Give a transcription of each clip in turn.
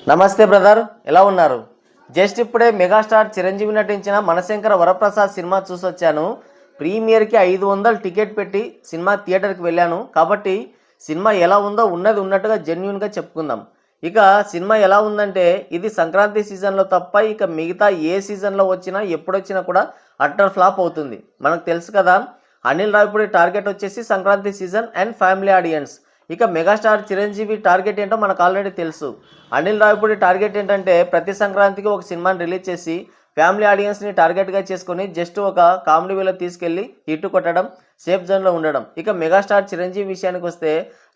నమస్తే బ్రదర్, ఎలా ఉన్నారు? జస్ట్ ఇప్పుడే మెగాస్టార్ చిరంజీవి నటించిన మనశంకర వరప్రసాద్ సినిమా చూసొచ్చాను. ప్రీమియర్కి 500 టికెట్ పెట్టి సినిమా థియేటర్కి వెళ్ళాను. కాబట్టి సినిమా ఎలా ఉందో ఉన్నది ఉన్నట్టుగా జెన్యున్గా చెప్పుకుందాం. ఇక సినిమా ఎలా ఉందంటే, ఇది సంక్రాంతి సీజన్లో తప్ప ఇక మిగతా ఏ సీజన్లో వచ్చినా ఎప్పుడొచ్చినా కూడా అట్టర్ ఫ్లాప్ అవుతుంది. మనకు తెలుసు కదా, అనిల్ రావిపూడి టార్గెట్ వచ్చేసి Sankranti season and family audience. ఇక మెగాస్టార్ చిరంజీవి టార్గెట్ ఏంటో మనకు ఆల్రెడీ తెలుసు. అనిల్ రావిపూడి టార్గెట్ ఏంటంటే, ప్రతి సంక్రాంతికి ఒక సినిమాని రిలీజ్ చేసి ఫ్యామిలీ ఆడియన్స్ని టార్గెట్గా చేసుకొని జస్ట్ ఒక కామెడీ వేలో తీసుకెళ్ళి హిట్ కొట్టడం, సేఫ్ జోన్లో ఉండడం. ఇక మెగాస్టార్ చిరంజీవి విషయానికి వస్తే,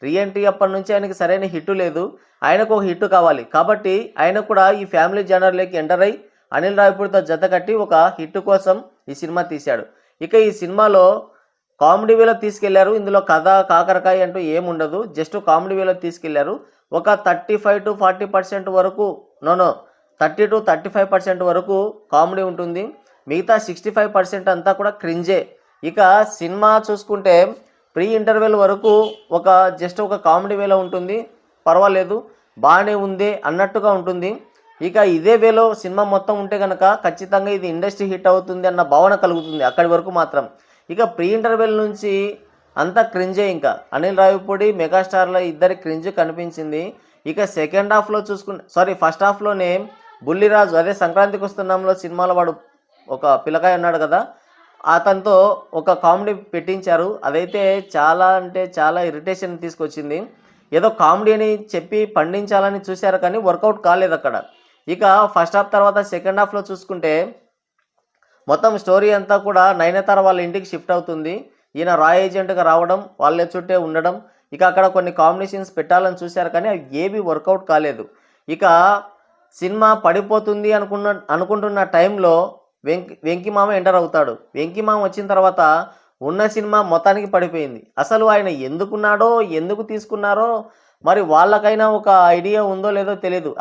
రీఎంట్రీ అప్పటి నుంచి ఆయనకి సరైన హిట్ లేదు. ఆయనకు ఒక హిట్ కావాలి. కాబట్టి ఆయన కూడా ఈ ఫ్యామిలీ జనర్లోకి ఎంటర్ అయ్యి అనిల్ రావిపూడితో జత కట్టి ఒక హిట్ కోసం ఈ సినిమా తీశాడు. ఇక ఈ సినిమాలో కామెడీ వేలో తీసుకెళ్లారు. ఇందులో కథ కాకరకాయ అంటూ ఏముండదు, జస్ట్ కామెడీ వేలో తీసుకెళ్లారు. ఒక 35 to 40% వరకు 30 to 35% వరకు కామెడీ ఉంటుంది. మిగతా 65% అంతా కూడా క్రింజే. ఇక సినిమా చూసుకుంటే ప్రీ ఇంటర్వెల్ వరకు జస్ట్ ఒక కామెడీ వేలో ఉంటుంది. పర్వాలేదు, బాగానే ఉంది అన్నట్టుగా ఉంటుంది. ఇక ఇదే వేలో సినిమా మొత్తం ఉంటే కనుక ఖచ్చితంగా ఇది ఇండస్ట్రీ హిట్ అవుతుంది అన్న భావన కలుగుతుంది అక్కడి వరకు మాత్రం. ఇక ప్రీ ఇంటర్వెల్ నుంచి అంతా క్రింజే. ఇంకా అనిల్ రావిపూడి మెగాస్టార్లో ఇద్దరి క్రింజ్ కనిపించింది. ఇక సెకండ్ హాఫ్లో ఫస్ట్ హాఫ్లోనే బుల్లిరాజు, అదే సంక్రాంతికి వస్తున్నాంలో సినిమాలో వాడు ఒక పిల్లకాయ ఉన్నాడు కదా, అతనితో ఒక కామెడీ పెట్టించారు. అదైతే చాలా అంటే చాలా ఇరిటేషన్ తీసుకొచ్చింది. ఏదో కామెడీ అని చెప్పి పండించాలని చూశారు కానీ వర్కౌట్ కాలేదు అక్కడ. ఇక ఫస్ట్ హాఫ్ తర్వాత సెకండ్ హాఫ్లో చూసుకుంటే మొత్తం స్టోరీ అంతా కూడా నయనతార వాళ్ళ ఇంటికి షిఫ్ట్ అవుతుంది. ఈయన రాయ్ ఏజెంట్గా రావడం, వాళ్ళ చుట్టే ఉండడం. ఇక అక్కడ కొన్ని కాంబినేషన్స్ పెట్టాలని చూశారు కానీ అవి ఏవి వర్కౌట్ కాలేదు. ఇక సినిమా పడిపోతుంది అనుకుంటున్న టైంలో వెంకిమామ ఎంటర్ అవుతాడు. వెంకిమామ వచ్చిన తర్వాత ఉన్న సినిమా మొత్తానికి పడిపోయింది. అసలు ఆయన ఎందుకున్నాడో, ఎందుకు తీసుకున్నారో మరి వాళ్ళకైనా ఒక ఐడియా ఉందో లేదో తెలియదు.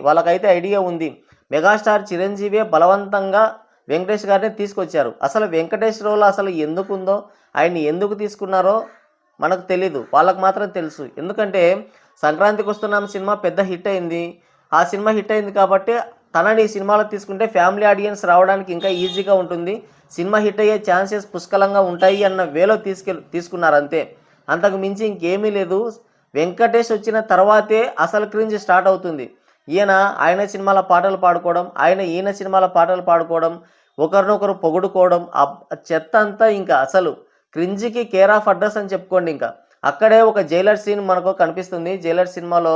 వాళ్ళకైతే ఐడియా ఉంది. మెగాస్టార్ చిరంజీవి బలవంతంగా వెంకటేష్ గారిని తీసుకొచ్చారు. అసలు వెంకటేష్ రోల్ అసలు ఎందుకుందో, ఆయన్ని ఎందుకు తీసుకున్నారో మనకు తెలీదు, వాళ్ళకు మాత్రం తెలుసు. ఎందుకంటే సంక్రాంతికి వస్తున్నాం సినిమా పెద్ద హిట్ అయింది. ఆ సినిమా హిట్ అయింది కాబట్టి తనని ఈ సినిమాలో తీసుకుంటే ఫ్యామిలీ ఆడియన్స్ రావడానికి ఇంకా ఈజీగా ఉంటుంది, సినిమా హిట్ అయ్యే ఛాన్సెస్ పుష్కలంగా ఉంటాయి అన్న వేలో తీసుకున్నారు అంతే. అంతకు మించి ఇంకేమీ లేదు. వెంకటేష్ వచ్చిన తర్వాతే అసలు క్రింజ్ స్టార్ట్ అవుతుంది. ఆయన సినిమాల పాటలు పాడుకోవడం, ఈయన సినిమాల పాటలు పాడుకోవడం, ఒకరినొకరు పొగుడుకోవడం, ఆ చెత్త అంతా ఇంకా అసలు క్రింజ్కి కేర్ ఆఫ్ అడ్రస్ అని చెప్పుకోండి. ఇంకా అక్కడే ఒక జైలర్ సీన్ మనకు కనిపిస్తుంది. జైలర్ సినిమాలో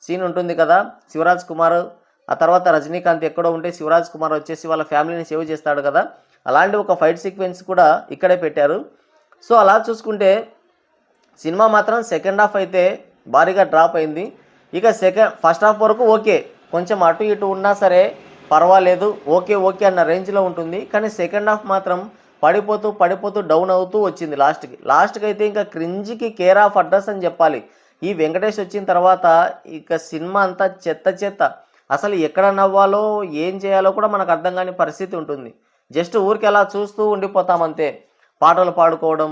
సీన్ ఉంటుంది కదా, శివరాజ్ కుమార్ ఆ తర్వాత రజనీకాంత్ ఎక్కడో ఉంటే శివరాజ్ కుమార్ వచ్చేసి వాళ్ళ ఫ్యామిలీని సేవ్ చేస్తాడు కదా, అలాంటి ఒక ఫైట్ సీక్వెన్స్ కూడా ఇక్కడే పెట్టారు. సో అలా చూసుకుంటే సినిమా మాత్రం సెకండ్ హాఫ్ అయితే భారీగా డ్రాప్ అయింది. ఇక ఫస్ట్ హాఫ్ వరకు ఓకే, కొంచెం అటు ఇటు ఉన్నా సరే పర్వాలేదు, ఓకే అన్న రేంజ్లో ఉంటుంది. కానీ సెకండ్ హాఫ్ మాత్రం పడిపోతూ డౌన్ అవుతూ వచ్చింది లాస్ట్కి అయితే ఇంకా క్రింజ్కి కేర్ ఆఫ్ అడ్రస్ అని చెప్పాలి. ఈ వెంకటేష్ వచ్చిన తర్వాత ఇక సినిమా అంతా చెత్త. అసలు ఎక్కడ నవ్వాలో ఏం చేయాలో కూడా మనకు అర్థం కాని పరిస్థితి ఉంటుంది. జస్ట్ ఊరికి అలా చూస్తూ ఉండిపోతామంతే. పాటలు పాడుకోవడం,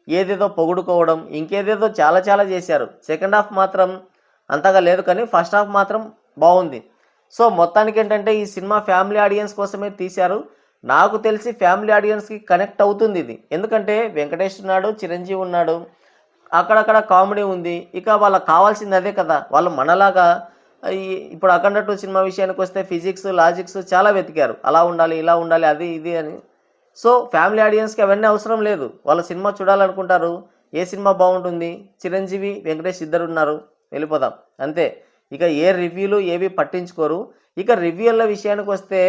ఏదేదో పొగుడుకోవడం, ఇంకేదేదో చాలా చేశారు. సెకండ్ హాఫ్ మాత్రం అంతగా లేదు కానీ ఫస్ట్ హాఫ్ మాత్రం బాగుంది. సో మొత్తానికి ఏంటంటే ఈ సినిమా ఫ్యామిలీ ఆడియన్స్ కోసమే తీశారు. నాకు తెలిసి ఫ్యామిలీ ఆడియన్స్కి కనెక్ట్ అవుతుంది ఇది. ఎందుకంటే వెంకటేష్ ఉన్నాడు, చిరంజీవి ఉన్నాడు, అక్కడక్కడ కామెడీ ఉంది. ఇక వాళ్ళకి కావాల్సింది అదే కదా. వాళ్ళు మనలాగా ఇప్పుడు అఖండ 2 సినిమా విషయానికి వస్తే ఫిజిక్స్, లాజిక్స్ చాలా వెతికారు. అలా ఉండాలి, ఇలా ఉండాలి, అది ఇది అని. సో ఫ్యామిలీ ఆడియన్స్కి అవన్నీ అవసరం లేదు. వాళ్ళ సినిమా చూడాలనుకుంటారు, ఏ సినిమా బాగుంటుంది, చిరంజీవి వెంకటేష్ ఇద్దరు ఉన్నారు, వెళ్ళిపోదాం అంతే. ఇక ఏ రివ్యూలు ఏవి పట్టించుకోరు. ఇక రివ్యూల విషయానికి వస్తే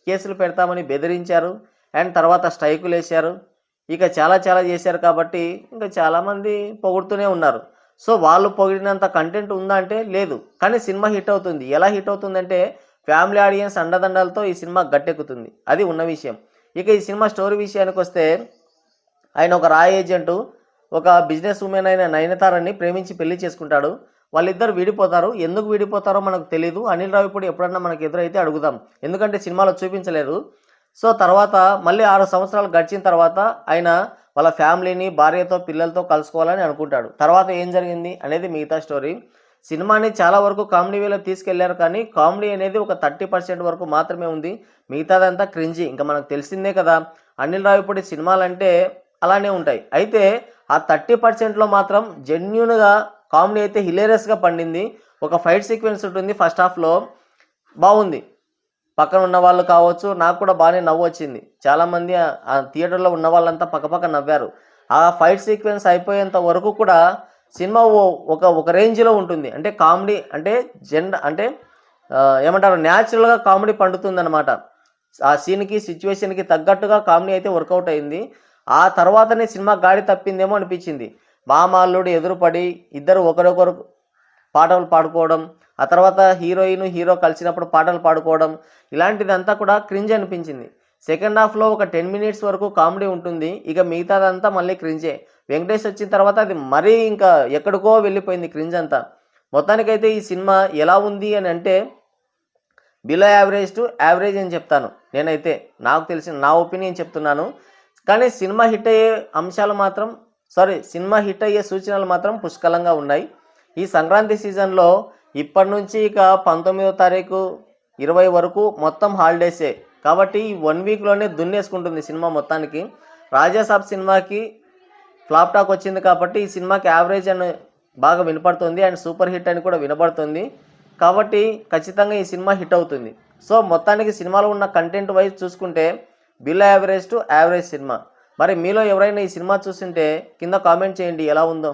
కేసులు పెడతామని బెదిరించారు అండ్ తర్వాత స్ట్రైకులు వేశారు. ఇక చాలా చేశారు కాబట్టి ఇంకా చాలామంది పొగుడుతూనే ఉన్నారు. సో వాళ్ళు పొగిడినంత కంటెంట్ ఉందా అంటే లేదు. కానీ సినిమా హిట్ అవుతుంది. ఎలా హిట్ అవుతుందంటే ఫ్యామిలీ ఆడియన్స్ అండదండలతో ఈ సినిమా గట్టెక్కుతుంది, అది ఉన్న విషయం. ఇక ఈ సినిమా స్టోరీ విషయానికి వస్తే, ఆయన ఒక రాయ్ ఏజెంటు ఒక బిజినెస్ ఉమెన్ అయిన నయనతారని ప్రేమించి పెళ్లి చేసుకుంటాడు. వాళ్ళిద్దరు విడిపోతారు. ఎందుకు విడిపోతారో మనకు తెలియదు. అనిల్ రావిపూడి ఎప్పుడన్నా మనకు ఎదురైతే అడుగుదాం, ఎందుకంటే సినిమాలో చూపించలేదు. సో తర్వాత మళ్ళీ 6 సంవత్సరాలు గడిచిన తర్వాత ఆయన వాళ్ళ ఫ్యామిలీని, భార్యతో, పిల్లలతో కలుసుకోవాలని అనుకుంటాడు. తర్వాత ఏం జరిగింది అనేది మిగతా స్టోరీ. సినిమాని చాలా వరకు కామెడీ వేలో తీసుకెళ్లారు, కానీ కామెడీ అనేది ఒక 30% వరకు మాత్రమే ఉంది. మిగతాదంతా క్రింజీ. ఇంకా మనకు తెలిసిందే కదా, అనిల్ రావిపూడి సినిమాలంటే అలానే ఉంటాయి. అయితే ఆ 30%లో మాత్రం జెన్యూన్గా కామెడీ అయితే హిలేరియస్గా పండింది. ఒక ఫైట్ సీక్వెన్స్ ఉంటుంది ఫస్ట్ హాఫ్లో, బాగుంది. పక్కన ఉన్న వాళ్ళు కావచ్చు, నాకు కూడా బాగానే నవ్వు వచ్చింది. చాలామంది ఆ థియేటర్లో ఉన్న వాళ్ళంతా పక్కపక్క నవ్వారు. ఆ ఫైట్ సీక్వెన్స్ అయిపోయేంత వరకు కూడా సినిమా ఒక రేంజ్లో ఉంటుంది. అంటే కామెడీ అంటే అంటే ఏమంటారు, న్యాచురల్గా కామెడీ పండుతుందన్నమాట. ఆ సీన్కి సిచ్యువేషన్కి తగ్గట్టుగా కామెడీ అయితే వర్కౌట్ అయింది. ఆ తర్వాతనే సినిమా గాడి తప్పిందేమో అనిపించింది. మామల్లుడు ఎదురుపడి ఇద్దరు ఒకరొకరు పాటలు పాడుకోవడం, ఆ తర్వాత హీరోయిన్ హీరో కలిసినప్పుడు పాటలు పాడుకోవడం, ఇలాంటిదంతా కూడా క్రింజ్ అనిపించింది. సెకండ్ హాఫ్లో ఒక 10 మినిట్స్ వరకు కామెడీ ఉంటుంది. ఇక మిగతాదంతా మళ్ళీ క్రింజే. వెంకటేష్ వచ్చిన తర్వాత అది మరీ ఇంకా ఎక్కడికో వెళ్ళిపోయింది క్రింజ్ అంతా. మొత్తానికైతే ఈ సినిమా ఎలా ఉంది అని అంటే బిలో యావరేజ్ టు యావరేజ్ అని చెప్తాను నేనైతే. నాకు తెలిసిన నా ఒపీనియన్ చెప్తున్నాను. కానీ సినిమా హిట్ అయ్యే అంశాలు మాత్రం సినిమా హిట్ అయ్యే సూచనలు మాత్రం పుష్కలంగా ఉన్నాయి. ఈ సంక్రాంతి సీజన్లో ఇప్పటి నుంచి ఇక 19వ తారీఖు 20 వరకు మొత్తం హాలిడేసే. కాబట్టి ఈ 1 వీక్లోనే దున్నేసుకుంటుంది సినిమా మొత్తానికి. రాజాసాబ్ సినిమాకి ఫ్లాప్ టాక్ వచ్చింది కాబట్టి ఈ సినిమాకి యావరేజ్ అని బాగా వినపడుతుంది, అండ్ సూపర్ హిట్ అని కూడా వినపడుతుంది. కాబట్టి ఖచ్చితంగా ఈ సినిమా హిట్ అవుతుంది. సో మొత్తానికి సినిమాలో ఉన్న కంటెంట్ వైజ్ చూసుకుంటే below average to average cinema. మరి మీలో ఎవరైనా ఈ సినిమా చూస్తుంటే కింద కామెంట్ చేయండి ఎలా ఉందో.